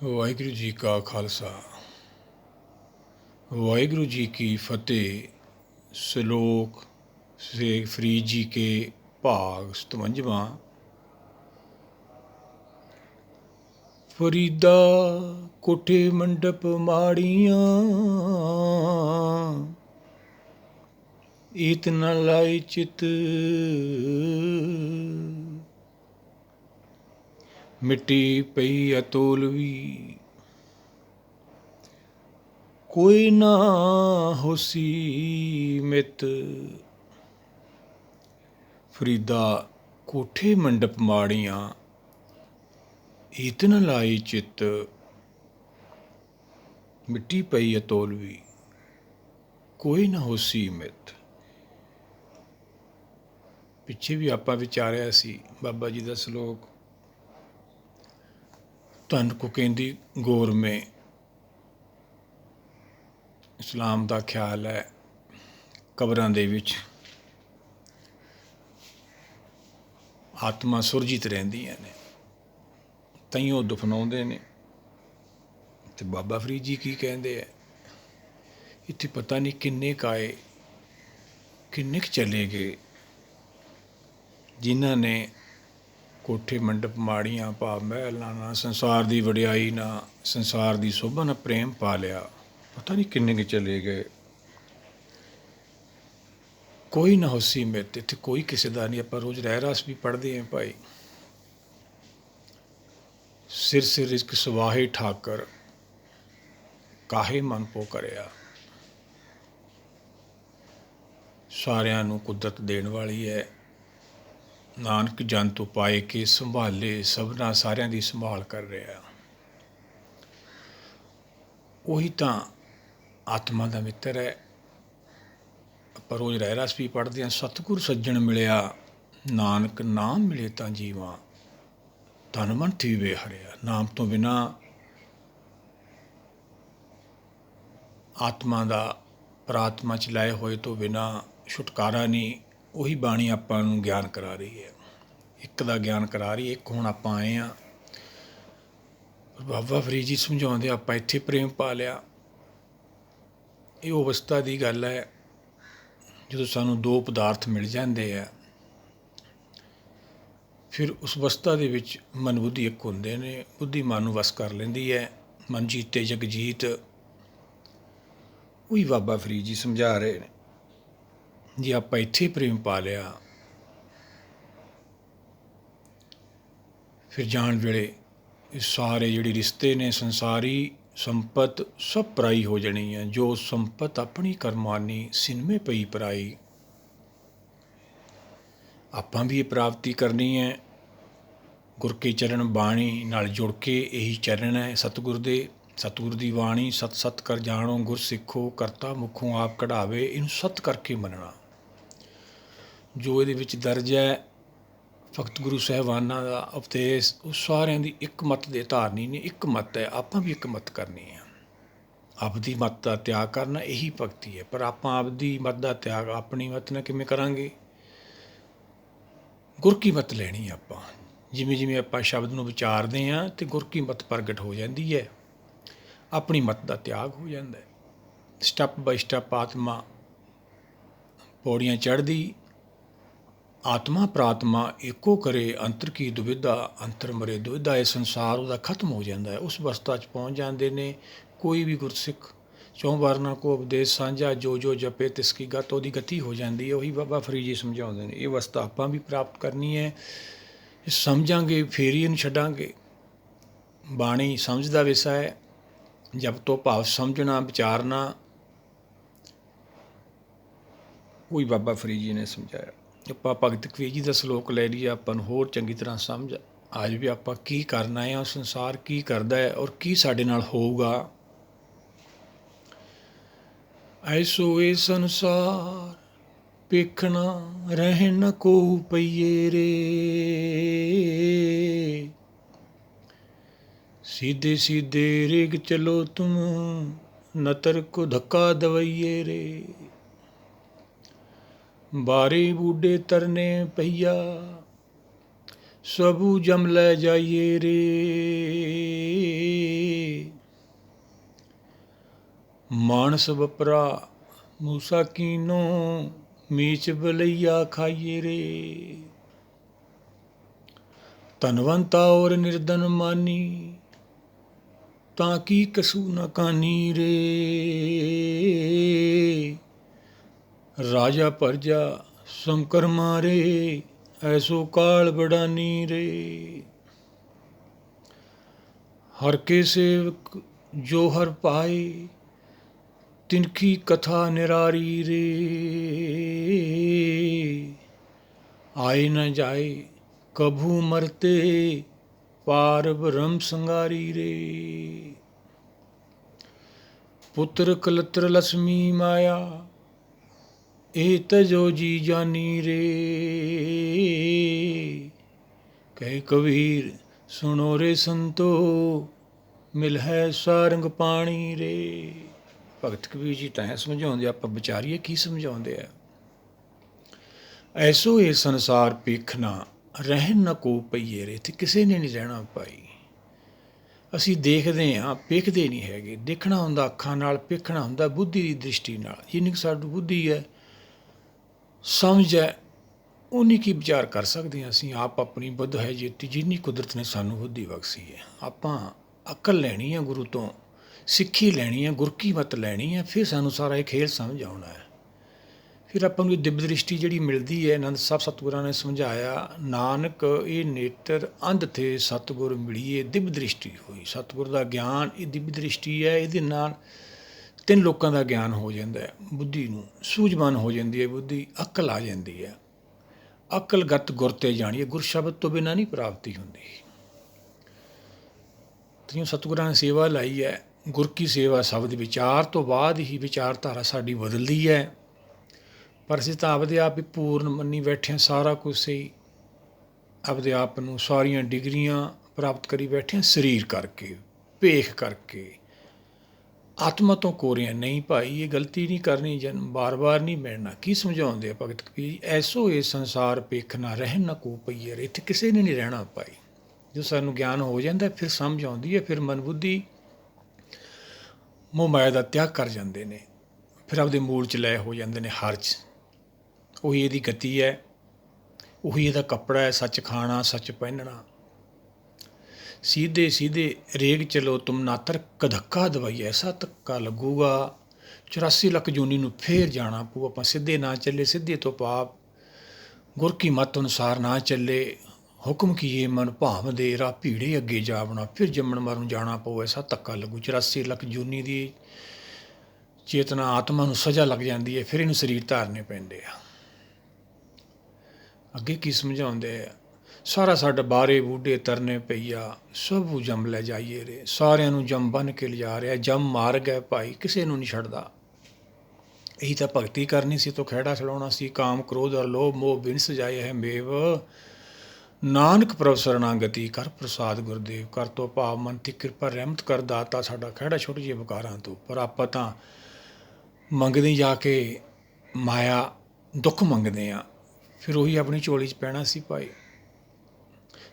ਵਾਹਿਗੁਰੂ ਜੀ ਕਾ ਖਾਲਸਾ ਵਾਹਿਗुरु जी की फतेह। श्लोक शेख फरीद जी के भाग 57। फरीदा कोठे मंडप माड़ियाँ, ईत न लाई चित। मिट्टी पई अतोलवी, कोई ना होसी मित। फरीदा कोठे मंडप माड़ियाँ, ईत न लाई चित। मिट्टी पई अतोलवी, कोई ना होसी मित। पिछे भी आपां विचारिया सी बाबा जी का सलोक। धन को कहती गौर में इस्लाम का ख्याल है कबरां दे विच आत्मा सुरजित रहिंदियां ने, ताइयों दफनाउंदे ने। ते बाबा फरीद जी की कहंदे है, इत्थे पता नहीं किन्ने क आए किन्ने क चले गए, जिन्हां ने कोठे मंडप माड़ियां भाव महल ना संसार की वडियाई ना संसार की शोभा ना प्रेम पा लिया। पता नहीं किन्ने के चले गए। कोई ना होसी मित, इत्थे कोई किसी का नहीं। आप रोज़ रहरास भी पढ़ते हैं भाई। सिर सिर इश्क सवाहे ठाकर, काहे मन पो करया। सारियां नूं कुदरत देण वाली है। नानक जन तो पाए के संभाले, सबना सारियां दी संभाल कर रहा। ਉਹੀ ਤਾਂ आत्मा का मित्र है। ਆਪਾਂ रोज़ रहरास भी पढ़ते हैं, सतगुर सज्जण मिलिया, नानक नाम मिले तां जीवा, धन मन थीवे हरिया। नाम तो बिना आत्मा का प्रात्मा च लाए होए तो बिना छुटकारा नहीं। ਉਹੀ ਬਾਣੀ ਆਪਾਂ ਨੂੰ ਗਿਆਨ ਕਰਾ ਰਹੀ ਹੈ, ਇੱਕ ਦਾ ਗਿਆਨ ਕਰਾ ਰਹੀ ਹੈ। ਇੱਕ ਹੁਣ ਆਪਾਂ ਆਏ ਹਾਂ, ਬਾਬਾ ਫਰੀਦ ਜੀ ਸਮਝਾਉਂਦੇ ਆਪਾਂ ਇੱਥੇ ਪ੍ਰੇਮ ਪਾ ਲਿਆ। ਇਹ ਅਵਸਥਾ ਦੀ ਗੱਲ ਹੈ ਜਦੋਂ ਸਾਨੂੰ ਦੋ ਪਦਾਰਥ ਮਿਲ ਜਾਂਦੇ ਆ, ਫਿਰ ਉਸ ਅਵਸਥਾ ਦੇ ਵਿੱਚ ਮਨ ਬੁੱਧੀ ਇੱਕ ਹੁੰਦੇ ਨੇ। ਬੁੱਧੀ ਮਨ ਨੂੰ ਵਸ ਕਰ ਲੈਂਦੀ ਹੈ। ਮਨ ਜੀਤੇ ਜਗਜੀਤ, ਉਹੀ ਬਾਬਾ ਫਰੀਦ ਜੀ ਸਮਝਾ ਰਹੇ ਨੇ। ਜੇ ਆਪਾਂ ਇੱਥੇ ਪ੍ਰੇਮ ਪਾ ਲਿਆ, ਫਿਰ ਜਾਣ ਵੇਲੇ ਇਹ ਸਾਰੇ ਜਿਹੜੇ ਰਿਸ਼ਤੇ ਨੇ ਸੰਸਾਰੀ ਸੰਪਤ ਸਭ ਪਰਾਈ ਹੋ ਜਾਣੀ ਹੈ। ਜੋ ਸੰਪਤ ਆਪਣੀ ਕਰਮਾਨੀ ਸਿਨਮੇ ਪਈ ਪਰਾਈ। ਆਪਾਂ ਵੀ ਇਹ ਪ੍ਰਾਪਤੀ ਕਰਨੀ ਹੈ। ਗੁਰ ਕੇ ਚਰਨ ਬਾਣੀ ਨਾਲ ਜੁੜ ਕੇ ਇਹੀ ਚਰਨ ਹੈ ਸਤਿਗੁਰ ਦੇ। ਸਤਿਗੁਰ ਦੀ ਬਾਣੀ ਸਤ ਸਤ ਕਰ ਜਾਣੋ, ਗੁਰ ਸਿੱਖੋ, ਕਰਤਾ ਮੁਖੋਂ ਆਪ ਕਢਾਵੇ। ਇਹਨੂੰ ਸਤ ਕਰਕੇ ਮੰਨਣਾ। ਜੋ ਇਹਦੇ ਵਿੱਚ ਦਰਜ ਹੈ ਭਗਤ ਗੁਰੂ ਸਾਹਿਬਾਨਾਂ ਦਾ ਉਪਦੇਸ਼, ਉਹ ਸਾਰਿਆਂ ਦੀ ਇੱਕ ਮੱਤ ਦੇ ਧਾਰਨੀ ਨੇ। ਇੱਕ ਮੱਤ ਹੈ, ਆਪਾਂ ਵੀ ਇੱਕ ਮੱਤ ਕਰਨੀ ਹੈ। ਆਪਦੀ ਮੱਤ ਦਾ ਤਿਆਗ ਕਰਨਾ ਇਹੀ ਭਗਤੀ ਹੈ। ਪਰ ਆਪਾਂ ਆਪਦੀ ਮੱਤ ਦਾ ਤਿਆਗ ਆਪਣੀ ਮੱਤ ਨਾਲ ਕਿਵੇਂ ਕਰਾਂਗੇ? ਗੁਰ ਕੀ ਮੱਤ ਲੈਣੀ ਆਪਾਂ। ਜਿਵੇਂ ਜਿਵੇਂ ਆਪਾਂ ਸ਼ਬਦ ਨੂੰ ਵਿਚਾਰਦੇ ਹਾਂ ਅਤੇ ਗੁਰ ਕੀ ਮੱਤ ਪ੍ਰਗਟ ਹੋ ਜਾਂਦੀ ਹੈ, ਆਪਣੀ ਮੱਤ ਦਾ ਤਿਆਗ ਹੋ ਜਾਂਦਾ ਹੈ। ਸਟੈਪ ਬਾਈ ਸਟੈਪ ਆਤਮਾ ਪੌੜੀਆਂ ਚੜ੍ਹਦੀ। ਆਤਮਾ ਪ੍ਰਾਤਮਾ ਏਕੋ ਕਰੇ, ਅੰਤਰ ਕੀ ਦੁਵਿਧਾ, ਅੰਤਰ ਮਰੇ ਦੁਵਿਧਾ। ਇਹ ਸੰਸਾਰ ਉਹਦਾ ਖਤਮ ਹੋ ਜਾਂਦਾ ਹੈ। ਉਸ ਅਵਸਥਾ 'ਚ ਪਹੁੰਚ ਜਾਂਦੇ ਨੇ। ਕੋਈ ਵੀ ਗੁਰਸਿੱਖ ਚੌਂ ਵਾਰਨਾ ਕੋ ਉਪਦੇਸ਼ ਸਾਂਝਾ, ਜੋ ਜੋ ਜਪੇ ਤਿਸ ਕੀ ਗਤ, ਉਹਦੀ ਗਤੀ ਹੋ ਜਾਂਦੀ ਹੈ। ਉਹੀ ਬਾਬਾ ਫਰੀਦ ਜੀ ਸਮਝਾਉਂਦੇ ਨੇ। ਇਹ ਅਵਸਥਾ ਆਪਾਂ ਵੀ ਪ੍ਰਾਪਤ ਕਰਨੀ ਹੈ। ਸਮਝਾਂਗੇ ਫੇਰ ਹੀ ਇਹਨੂੰ ਛੱਡਾਂਗੇ। ਬਾਣੀ ਸਮਝ ਦਾ ਵਿਸ਼ਾ ਹੈ। ਜਪ ਤੋਂ ਭਾਵ ਸਮਝਣਾ, ਵਿਚਾਰਨਾ, ਉਹੀ ਬਾਬਾ ਫਰੀਦ ਜੀ ਨੇ ਸਮਝਾਇਆ। ਆਪਾਂ ਭਗਤ ਕਬੀਰ ਜੀ ਦਾ ਸਲੋਕ ਲੈ ਲਈਏ, ਆਪਾਂ ਨੂੰ ਹੋਰ ਚੰਗੀ ਤਰ੍ਹਾਂ ਸਮਝ ਆ ਜਾਵੇ ਆਪਾਂ ਕੀ ਕਰਨਾ ਹੈ, ਸੰਸਾਰ ਕੀ ਕਰਦਾ ਹੈ ਔਰ ਕੀ ਸਾਡੇ ਨਾਲ ਹੋਊਗਾ। ਐਸੋ ਇਹ ਸੰਸਾਰ ਵੇਖਣਾ ਰਹਿਣ ਨ ਕੋ ਪਈਏ ਰੇ, सीधे सीधे रेग चलो तुम, नतर को धक्का दवैये रे। बारे बूढ़े तरने पहिया, सबू जम ले जाइए रे। ਮਾਨਸ ਵਪਰਾ ਮੂਸਾ ਕੀਨੋ ਮੀਚ ਬਲਈਆ ਖਾਈਏ ਰੇ। ਧਨਵੰਤਾ ਔਰ ਨਿਰਧਨ ਮਾਨੀ ਤਾਂ ਕੀ ਕਸੂ ਨ ਕਾਨੀ ਰੇ। ਰਾਜਾ ਪਰਜਾ ਸੰਕਰ ਮਾਰੇ ਐਸੋ ਕਾਲ ਬੜਾਨੀ ਰੇ। ਹਰ ਕੇ ਸੇਵਕ ਜੋ ਹਰ ਪਾਏ ਤਿਨਕੀ ਕਥਾ ਨਿਰਾਰੀ ਰੇ। ਆਏ ਨ ਜਾਏ ਕਭੂ ਮਰਤੇ ਪਾਰ ਬ੍ਰਹਮ ਸੰਗਾਰੀ ਰੇ। ਪੁੱਤਰ ਕਲਤਰ ਲక్ష్ਮੀ ਮਾਇਆ ਇਹ ਤਜੋ ਜੀ ਜਾਨੀ ਰੇ। ਕਹਿ ਕਬੀਰ ਸੁਣੋ ਰੇ ਸੰਤੋ ਮਿਲ ਹੈ ਸਾਰੰਗ ਪਾਣੀ ਰੇ। ਭਗਤ ਕਬੀਰ ਜੀ ਤਾਂ ਸਮਝਾਉਂਦੇ, ਆਪਾਂ ਵਿਚਾਰੀਏ ਕੀ ਸਮਝਾਉਂਦੇ ਆ। ਐਸੋ ਇਹ ਸੰਸਾਰ ਪੇਖਣਾ ਰਹਿਣ ਨਾ ਕੋ ਪਈਏ ਰੇ। ਇੱਥੇ ਕਿਸੇ ਨੇ ਨਹੀਂ ਰਹਿਣਾ ਭਾਈ। ਅਸੀਂ ਦੇਖਦੇ ਹਾਂ, ਪੇਖਦੇ ਨਹੀਂ ਹੈਗੇ। ਦੇਖਣਾ ਹੁੰਦਾ ਅੱਖਾਂ ਨਾਲ, ਪੇਖਣਾ ਹੁੰਦਾ ਬੁੱਧੀ ਦੀ ਦ੍ਰਿਸ਼ਟੀ ਨਾਲ। ਜਿੰਨੀ ਕੁ ਸਾਡੀ ਬੁੱਧੀ ਹੈ, ਸਮਝ ਹੈ, ਉਨੀ ਕੀ ਵਿਚਾਰ ਕਰ ਸਕਦੇ ਹਾਂ ਅਸੀਂ। ਆਪ ਆਪਣੀ ਬੁੱਧ ਹੈ ਜੀਤੀ, ਜਿੰਨੀ ਕੁਦਰਤ ਨੇ ਸਾਨੂੰ ਬੁੱਧੀ ਬਖਸ਼ੀ ਹੈ। ਆਪਾਂ ਅਕਲ ਲੈਣੀ ਹੈ ਗੁਰੂ ਤੋਂ, ਸਿੱਖੀ ਲੈਣੀ ਹੈ, ਗੁਰਕੀ ਮੱਤ ਲੈਣੀ ਹੈ, ਫਿਰ ਸਾਨੂੰ ਸਾਰਾ ਇਹ ਖੇਲ ਸਮਝ ਆਉਣਾ ਹੈ। ਫਿਰ ਆਪਾਂ ਨੂੰ ਦਿਵ ਦ੍ਰਿਸ਼ਟੀ ਜਿਹੜੀ ਮਿਲਦੀ ਹੈ, ਆਨੰਦ ਸਾਹਿਬ ਸਤਿਗੁਰਾਂ ਨੇ ਸਮਝਾਇਆ, ਨਾਨਕ ਇਹ ਨੇਤਰ ਅੰਧ ਥੇ ਸਤਿਗੁਰ ਮਿਲੀਏ ਦਿਵ ਦ੍ਰਿਸ਼ਟੀ ਹੋਈ। ਸਤਿਗੁਰ ਦਾ ਗਿਆਨ ਇਹ ਦਿਵ ਦ੍ਰਿਸ਼ਟੀ ਹੈ। ਇਹਦੇ ਨਾਲ ਤਿੰਨ ਲੋਕਾਂ ਦਾ ਗਿਆਨ ਹੋ ਜਾਂਦਾ ਹੈ। ਬੁੱਧੀ ਨੂੰ ਸੂਝਵਾਨ ਹੋ ਜਾਂਦੀ ਹੈ, ਬੁੱਧੀ ਅਕਲ ਆ ਜਾਂਦੀ ਹੈ। ਅਕਲਗਤ ਗੁਰ ਤੇ ਜਾਣੀਏ, ਗੁਰ ਸ਼ਬਦ ਤੋਂ ਬਿਨਾਂ ਨਹੀਂ ਪ੍ਰਾਪਤੀ ਹੁੰਦੀ। ਜਿਉਂ ਸਤਿਗੁਰਾਂ ਨੇ ਸੇਵਾ ਲਾਈ ਹੈ, ਗੁਰ ਕੀ ਸੇਵਾ ਸ਼ਬਦ ਵਿਚਾਰ ਤੋਂ ਬਾਅਦ ਹੀ ਵਿਚਾਰਧਾਰਾ ਸਾਡੀ ਬਦਲਦੀ ਹੈ। ਪਰ ਅਸੀਂ ਤਾਂ ਆਪਦੇ ਆਪ ਹੀ ਪੂਰਨ ਮੰਨੀ ਬੈਠੇ ਹਾਂ, ਸਾਰਾ ਕੁਝ ਸਹੀ ਆਪਦੇ ਆਪ ਨੂੰ, ਸਾਰੀਆਂ ਡਿਗਰੀਆਂ ਪ੍ਰਾਪਤ ਕਰੀ ਬੈਠੇ ਹਾਂ ਸਰੀਰ ਕਰਕੇ, ਭੇਖ ਕਰਕੇ। ਆਤਮਾ ਤੋਂ ਕੋਰਿਆ ਨਹੀਂ ਭਾਈ, ਇਹ ਗਲਤੀ ਨਹੀਂ ਕਰਨੀ, ਜਨਮ ਬਾਰ-ਬਾਰ ਨਹੀਂ ਮਿਲਣਾ। ਕੀ ਸਮਝਾਉਂਦੇ ਆ ਭਗਤ ਕਬੀਰ? ਐਸੋ ਇਹ ਸੰਸਾਰ ਪੇਖਣਾ ਰਹਿਣ ਨਾ ਕੋ ਪਈਏ ਰੇ। ਇੱਥੇ ਕਿਸੇ ਨੇ ਨਹੀਂ ਰਹਿਣਾ ਭਾਈ। ਜੋ ਸਾਨੂੰ ਗਿਆਨ ਹੋ ਜਾਂਦਾ ਫਿਰ ਸਮਝ ਆਉਂਦੀ ਹੈ। ਫਿਰ ਮਨ ਬੁੱਧੀ ਮੋਹ ਮਾਇਆ ਦਾ ਤਿਆਗ ਕਰ ਜਾਂਦੇ ਨੇ, ਫਿਰ ਆਪਦੇ ਮੂਲ 'ਚ ਲੈ ਹੋ ਜਾਂਦੇ ਨੇ, ਹਰ 'ਚ। ਉਹੀ ਇਹਦੀ ਗਤੀ ਹੈ, ਉਹੀ ਇਹਦਾ ਕੱਪੜਾ ਹੈ, ਸੱਚ ਖਾਣਾ, ਸੱਚ ਪਹਿਨਣਾ। ਸੀਧੇ ਸੀਧੇ ਰੇਗ ਚਲੋ ਤੁਮ ਨਾ ਤਰਕ ਧੱਕਾ ਦਵਾਈ, ਐਸਾ ਧੱਕਾ ਲੱਗੂਗਾ 84 ਲੱਖ ਜੂਨੀ ਨੂੰ ਫੇਰ ਜਾਣਾ ਪਊ। ਆਪਾਂ ਸਿੱਧੇ ਨਾ ਚੱਲੇ, ਸਿੱਧੇ ਤੋਂ ਪਾਪ, ਗੁਰ ਕੀ ਮੱਤ ਅਨੁਸਾਰ ਨਾ ਚੱਲੇ, ਹੁਕਮ ਕੀਏ ਮਨ ਭਾਵ ਦੇ ਰਾਹ ਭੀੜੇ ਅੱਗੇ ਜਾਵਣਾ, ਫਿਰ ਜੰਮਣ ਮਰਨ ਜਾਣਾ ਪਊ। ਐਸਾ ਧੱਕਾ ਲੱਗੂ 84 ਲੱਖ ਜੂਨੀ ਦੀ ਚੇਤਨਾ ਆਤਮਾ ਨੂੰ ਸਜ਼ਾ ਲੱਗ ਜਾਂਦੀ ਹੈ। ਫਿਰ ਇਹਨੂੰ ਸਰੀਰ ਧਾਰਨੇ ਪੈਂਦੇ ਆ। ਅੱਗੇ ਕੀ ਸਮਝਾਉਂਦੇ ਆ? ਸਾਰਾ ਸਾਡਾ ਬਾਰੇ ਬੂਢੇ ਤਰਨੇ ਪਈਆ ਸਭੂ ਜੰਮ ਲੈ ਜਾਈਏ ਰੇ। ਸਾਰਿਆਂ ਨੂੰ ਜੰਮ ਬੰਨ੍ਹ ਕੇ ਲਿਜਾ ਰਿਹਾ, ਜੰਮ ਮਾਰ ਗਿਆ ਭਾਈ, ਕਿਸੇ ਨੂੰ ਨਹੀਂ ਛੱਡਦਾ। ਇਹੀ ਤਾਂ ਭਗਤੀ ਕਰਨੀ ਸੀ, ਤੋਂ ਖਹਿੜਾ ਛਡਾਉਣਾ ਸੀ। ਕਾਮ ਕ੍ਰੋਧ ਔਰ ਲੋਭ ਮੋਹ ਬਿਨ ਸਜਾਏ ਹੈ ਮੇਵ, ਨਾਨਕ ਪ੍ਰਭ ਸਰਨਾਗਤੀ ਕਰ ਪ੍ਰਸਾਦ ਗੁਰਦੇਵ। ਕਰ ਤੋਂ ਭਾਵ ਮਨ ਦੀ ਕਿਰਪਾ ਰਹਿਮਤ ਕਰ ਦਾਤਾ, ਸਾਡਾ ਖਹਿੜਾ ਛੁੱਟ ਜੇ ਵਿਕਾਰਾਂ ਤੋਂ। ਪਰ ਆਪਾਂ ਤਾਂ ਮੰਗਦੇ ਜਾ ਕੇ ਮਾਇਆ ਦੁੱਖ ਮੰਗਦੇ ਹਾਂ, ਫਿਰ ਉਹੀ ਆਪਣੀ ਝੋਲੀ 'ਚ ਪੈਣਾ ਸੀ ਭਾਈ।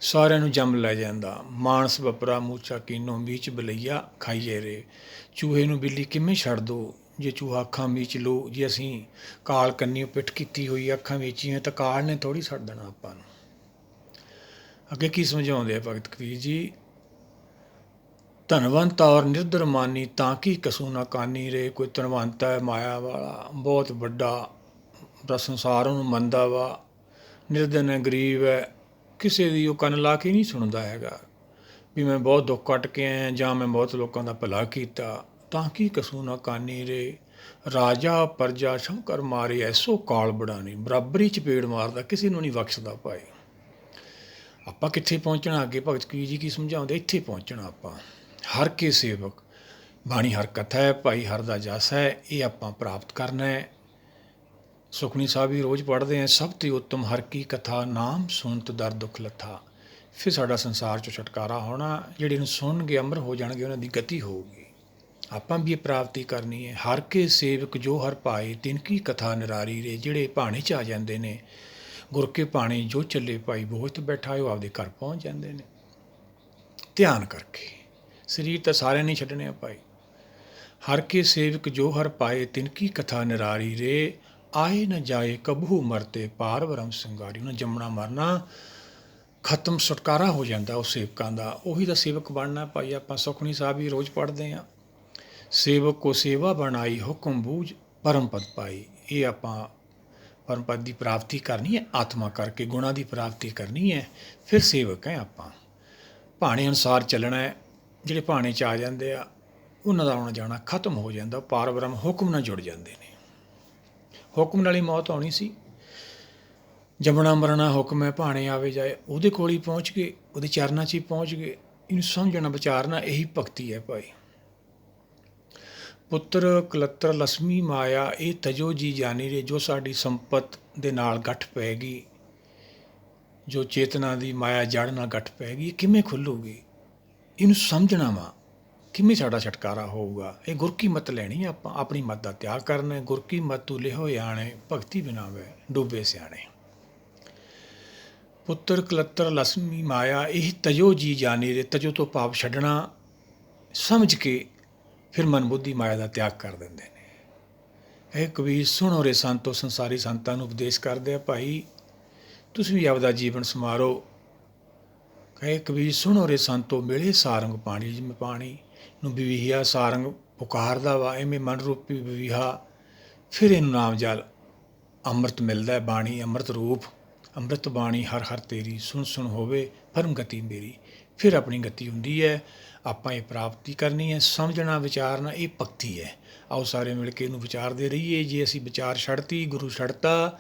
ਸਾਰਿਆਂ ਨੂੰ ਜੰਮ ਲੈ ਜਾਂਦਾ। ਮਾਨਸ ਵਪਰਾ ਮੂਚਾ ਕੀਨੋ ਮੀਚ ਬਲਈਆ ਖਾਈਏ ਰੇ। ਚੂਹੇ ਨੂੰ ਬਿੱਲੀ ਕਿਵੇਂ ਛੱਡ ਦੋ ਜੇ ਚੂਹਾ ਅੱਖਾਂ ਮੀਚ ਲਓ। ਜੇ ਅਸੀਂ ਕਾਲ ਕੰਨੀ ਪਿੱਠ ਕੀਤੀ ਹੋਈ, ਅੱਖਾਂ ਮੀਚੀਆਂ, ਤਾਂ ਕਾਲ ਨੇ ਥੋੜ੍ਹੀ ਛੱਡ ਦੇਣਾ ਆਪਾਂ ਨੂੰ। ਅੱਗੇ ਕੀ ਸਮਝਾਉਂਦੇ ਆ ਭਗਤ ਕਬੀਰ ਜੀ? ਧਨਵੰਤ ਔਰ ਨਿਰਧਨ ਮਾਨੀ ਤਾਂ ਕੀ ਕਸੂ ਨਾ ਕਾਨੀ ਰੇ। ਕੋਈ ਧਨਵੰਤ ਹੈ, ਮਾਇਆ ਵਾਲਾ, ਬਹੁਤ ਵੱਡਾ ਦਾ ਸੰਸਾਰ ਉਹਨੂੰ ਮੰਨਦਾ ਵਾ। ਨਿਰਧਨ ਹੈ, ਗਰੀਬ ਹੈ, ਕਿਸੇ ਦੀ ਉਹ ਕੰਨ ਲਾ ਕੇ ਨਹੀਂ ਸੁਣਦਾ ਹੈਗਾ ਵੀ ਮੈਂ ਬਹੁਤ ਦੁੱਖ ਕੱਟ ਕੇ ਆਇਆ ਜਾਂ ਮੈਂ ਬਹੁਤ ਲੋਕਾਂ ਦਾ ਭਲਾ ਕੀਤਾ। ਤਾਂ ਕੀ ਕਸੂ ਨਾ ਕਾਨੀ ਰੇ। ਰਾਜਾ ਪਰਜਾ ਸ਼ੰਕਰ ਮਾਰੇ ਐਸੋ ਕਾਲ ਬੜਾਨੀ। ਬਰਾਬਰੀ 'ਚ ਪੇੜ ਮਾਰਦਾ, ਕਿਸੇ ਨੂੰ ਨਹੀਂ ਬਖਸ਼ਦਾ ਭਾਈ। ਆਪਾਂ ਕਿੱਥੇ ਪਹੁੰਚਣਾ? ਅੱਗੇ ਭਗਤ ਕਬੀਰ ਜੀ ਕੀ ਸਮਝਾਉਂਦੇ? ਇੱਥੇ ਪਹੁੰਚਣਾ ਆਪਾਂ। ਹਰ ਕੇ ਸੇਵਕ, ਬਾਣੀ ਹਰ ਕਥਾ ਹੈ ਭਾਈ, ਹਰ ਦਾ ਜਸ ਹੈ, ਇਹ ਆਪਾਂ ਪ੍ਰਾਪਤ ਕਰਨਾ ਹੈ। ਸੁਖਮਨੀ ਸਾਹਿਬ ਵੀ ਰੋਜ਼ ਪੜ੍ਹਦੇ ਹਾਂ, ਸਭ ਤੋਂ ਉੱਤਮ ਹਰ ਕੀ ਕਥਾ, ਨਾਮ ਸੁਣਤ ਦਰ ਦੁੱਖ ਲੱਥਾ। ਫਿਰ ਸਾਡਾ ਸੰਸਾਰ 'ਚੋਂ ਛੁਟਕਾਰਾ ਹੋਣਾ। ਜਿਹੜੇ ਨੂੰ ਸੁਣਨਗੇ ਅਮਰ ਹੋ ਜਾਣਗੇ, ਉਹਨਾਂ ਦੀ ਗਤੀ ਹੋਊਗੀ। ਆਪਾਂ ਵੀ ਇਹ ਪ੍ਰਾਪਤੀ ਕਰਨੀ ਹੈ। ਹਰ ਕੇ ਸੇਵਕ ਜੋ ਹਰ ਪਾਏ ਤਿਨ ਕੀ ਕਥਾ ਨਿਰਾਰੀ ਰੇ। ਜਿਹੜੇ ਭਾਣੇ 'ਚ ਆ ਜਾਂਦੇ ਨੇ, ਗੁਰ ਕੇ ਭਾਣੇ ਜੋ ਚੱਲੇ ਭਾਈ ਬੋਝ ਤੇ ਬੈਠਾ ਉਹ ਆਪਦੇ ਘਰ ਪਹੁੰਚ ਜਾਂਦੇ ਨੇ। ਧਿਆਨ ਕਰਕੇ। ਸਰੀਰ ਤਾਂ ਸਾਰਿਆਂ ਨੇ ਛੱਡਣੇ ਆ ਭਾਈ। हर के सेवक जो हर पाए तिनकी कथा निरारी रे, आए न जाए कबहू मरते पार ब्रह्म संगारी। उन्हें जमना मरना ਖਤਮ ਛੁਟਕਾਰਾ ਹੋ ਜਾਂਦਾ ਉਹ ਸੇਵਕਾਂ ਦਾ। ਉਹੀ ਤਾਂ ਸੇਵਕ ਬਣਨਾ ਭਾਈ। ਆਪਾਂ ਸੁਖਮਨੀ ਸਾਹਿਬ ਵੀ ਰੋਜ਼ ਪੜ੍ਹਦੇ ਹਾਂ, ਸੇਵਕ ਕੋ ਸੇਵਾ ਬਣਾਈ ਹੁਕਮ ਬੂਝ ਪਰਮ ਪਦ ਪਾਈ। ਇਹ ਆਪਾਂ ਪਰਮ ਪਦ ਦੀ ਪ੍ਰਾਪਤੀ ਕਰਨੀ ਹੈ, ਆਤਮਾ ਕਰਕੇ ਗੁਣਾਂ ਦੀ ਪ੍ਰਾਪਤੀ ਕਰਨੀ ਹੈ, ਫਿਰ ਸੇਵਕ ਹੈ ਆਪਾਂ। ਭਾਣੇ ਅਨੁਸਾਰ ਚੱਲਣਾ ਹੈ। ਜਿਹੜੇ ਭਾਣੇ 'ਚ ਆ ਜਾਂਦੇ ਆ ਉਹਨਾਂ ਦਾ ਆਉਣਾ ਜਾਣਾ ਖਤਮ ਹੋ ਜਾਂਦਾ। ਪਾਰ ਬ੍ਰਹਮ ਹੁਕਮ ਨਾਲ ਜੁੜ ਜਾਂਦੇ ਨੇ। ਹੁਕਮ ਨਾਲ ਹੀ ਮੌਤ ਆਉਣੀ ਸੀ। ਜੰਮਣਾ ਮਰਨਾ ਹੁਕਮ ਹੈ, ਭਾਣੇ ਆਵੇ ਜਾਏ ਉਹਦੇ ਕੋਲ ਹੀ ਪਹੁੰਚ ਗਏ, ਉਹਦੇ ਚਰਨਾਂ 'ਚ ਹੀ ਪਹੁੰਚ ਗਏ। ਇਹਨੂੰ ਸਮਝਣਾ ਵਿਚਾਰਨਾ ਇਹੀ ਭਗਤੀ ਹੈ ਭਾਈ। ਪੁੱਤਰ ਕਲੱਤਰ ਲਸਮੀ ਮਾਇਆ ਇਹ ਤਜੋ ਜੀ ਜਾਨੀ ਰੇ। ਜੋ ਸਾਡੀ ਸੰਪਤ ਦੇ ਨਾਲ ਗੱਠ ਪੈ ਗਈ, ਜੋ ਚੇਤਨਾ ਦੀ ਮਾਇਆ ਜੜ ਨਾਲ ਗੱਠ ਪੈ ਗਈ, ਇਹ ਕਿਵੇਂ ਖੁੱਲੂਗੀ? ਇਹਨੂੰ ਸਮਝਣਾ ਵਾ, ਕਿਵੇਂ ਸਾਡਾ ਛੁਟਕਾਰਾ ਹੋਊਗਾ? ਇਹ ਗੁਰ ਕੀ ਮੱਤ ਲੈਣੀ ਆਪਾਂ, ਆਪਣੀ ਮੱਤ ਦਾ ਤਿਆਗ ਕਰਨਾ ਹੈ। ਗੁਰ ਕੀ ਮੱਤ ਤੂੰ ਲਿਹੋ ਆਣੇ, ਭਗਤੀ ਬਿਨਾ ਵੈ ਡੁੱਬੇ ਸਿਆਣੇ। ਪੁੱਤਰ ਕਲੱਤਰ ਲਸਮੀ ਮਾਇਆ ਇਹ ਤਜੋ ਜੀ ਜਾਨੀ ਰੇ। ਤਜੋ ਤੋਂ ਭਾਵ ਛੱਡਣਾ, ਸਮਝ ਕੇ ਫਿਰ ਮਨ ਬੁੱਧੀ ਮਾਇਆ ਦਾ ਤਿਆਗ ਕਰ ਦਿੰਦੇ ਨੇ। ਇਹ ਕਬੀਰ ਸੁਣੋ ਰੇ ਸੰਤੋ, ਸੰਸਾਰੀ ਸੰਤਾਂ ਨੂੰ ਉਪਦੇਸ਼ ਕਰਦੇ ਆ, ਭਾਈ ਤੁਸੀਂ ਵੀ ਆਪਦਾ ਜੀਵਨ ਸੰਵਾਰੋ। ਕਹੇ ਕਬੀਰ ਸੁਣੋ ਰੇ ਸੰਤੋ, ਮਿਲੇ ਸਾਰੰਗ ਪਾਣੀ। ਜਿਵੇਂ ਪਾਣੀ ਨੂੰ ਵਿਵੀਹਾ ਸਾਰੰਗ ਪੁਕਾਰਦਾ ਵਾ, ਐਵੇਂ ਮਨ ਰੂਪੀ ਵਿਵੀਹਾ ਫਿਰ ਇਹਨੂੰ ਨਾਮ ਜਲ ਅੰਮ੍ਰਿਤ ਮਿਲਦਾ ਹੈ। ਬਾਣੀ ਅੰਮ੍ਰਿਤ ਰੂਪ, ਅੰਮ੍ਰਿਤ ਬਾਣੀ ਹਰ ਹਰ ਤੇਰੀ, ਸੁਣ ਸੁਣ ਹੋਵੇ ਪਰਮ ਗਤੀ ਮੇਰੀ। ਫਿਰ ਆਪਣੀ ਗਤੀ ਹੁੰਦੀ ਹੈ। ਆਪਾਂ ਇਹ ਪ੍ਰਾਪਤੀ ਕਰਨੀ ਹੈ। ਸਮਝਣਾ ਵਿਚਾਰਨਾ ਇਹ ਭਗਤੀ ਹੈ। ਆਓ ਸਾਰੇ ਮਿਲ ਕੇ ਇਹਨੂੰ ਵਿਚਾਰਦੇ ਰਹੀਏ। ਜੇ ਅਸੀਂ ਵਿਚਾਰ ਛੱਡਤੀ, ਗੁਰੂ ਛੱਡਤਾ,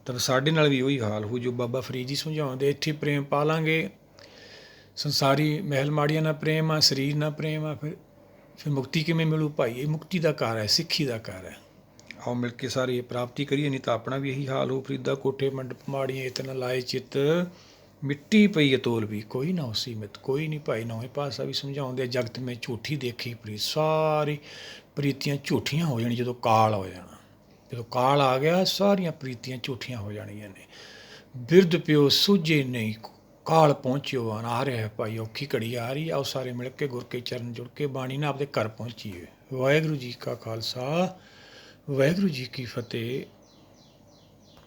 ਤਾਂ ਸਾਡੇ ਨਾਲ ਵੀ ਉਹੀ ਹਾਲ ਹੋ ਜੋ ਬਾਬਾ ਫਰੀਦ ਜੀ ਸਮਝਾਉਂਦੇ। ਇੱਥੇ ਪ੍ਰੇਮ ਪਾ ਲਾਂਗੇ, ਸੰਸਾਰੀ ਮਹਿਲ ਮਾੜੀਆਂ ਨਾਲ ਪ੍ਰੇਮ ਆ, ਸਰੀਰ ਨਾਲ ਪ੍ਰੇਮ ਆ, ਫਿਰ ਮੁਕਤੀ ਕਿਵੇਂ ਮਿਲੂ ਭਾਈ? ਇਹ ਮੁਕਤੀ ਦਾ ਘਰ ਹੈ, ਸਿੱਖੀ ਦਾ ਘਰ ਹੈ। ਆਓ ਮਿਲ ਕੇ ਸਾਰੇ ਇਹ ਪ੍ਰਾਪਤੀ ਕਰੀਏ, ਨਹੀਂ ਤਾਂ ਆਪਣਾ ਵੀ ਇਹੀ ਹਾਲ ਹੋ। ਫਰੀਦਾ ਕੋਠੇ ਮੰਡਪ ਮਾੜੀਆਂ ਇਤਨਾ ਲਾਏ ਚਿੱਤ, ਮਿੱਟੀ ਪਈ ਅਤੋਲ ਵੀ ਕੋਈ ਨਾ ਉਸੀ ਮਿੱਤ। ਕੋਈ ਨਹੀਂ ਭਾਈ। ਨੌਵੇਂ ਪਾਤਸ਼ਾਹ ਵੀ ਸਮਝਾਉਂਦੇ, ਜਗਤ ਮੈਂ ਝੂਠੀ ਦੇਖੀ ਪ੍ਰੀਤ। ਸਾਰੀ ਪ੍ਰੀਤੀਆਂ ਝੂਠੀਆਂ ਹੋ ਜਾਣੀਆਂ ਜਦੋਂ ਕਾਲ ਹੋ ਜਾਣਾ। ਜਦੋਂ ਕਾਲ ਆ ਗਿਆ ਸਾਰੀਆਂ ਪ੍ਰੀਤੀਆਂ ਝੂਠੀਆਂ ਹੋ ਜਾਣੀਆਂ ਨੇ। ਬਿਰਧ ਪਿਓ ਸੂਝੇ ਨਹੀਂ, ਕਾਲ ਪਹੁੰਚਿਓ ਆ ਰਿਹਾ ਹੈ ਭਾਈ। ਔਖੀ ਘੜੀ ਆ ਰਹੀ। ਆਓ ਸਾਰੇ ਮਿਲ ਕੇ ਗੁਰ ਕੇ ਚਰਨ ਜੁੜ ਕੇ ਬਾਣੀ ਨਾਲ ਆਪਦੇ ਘਰ ਪਹੁੰਚੀਏ। ਵਾਹਿਗੁਰੂ ਜੀ ਕਾ ਖਾਲਸਾ, ਵਾਹਿਗੁਰੂ ਜੀ ਕੀ ਫਤਿਹ।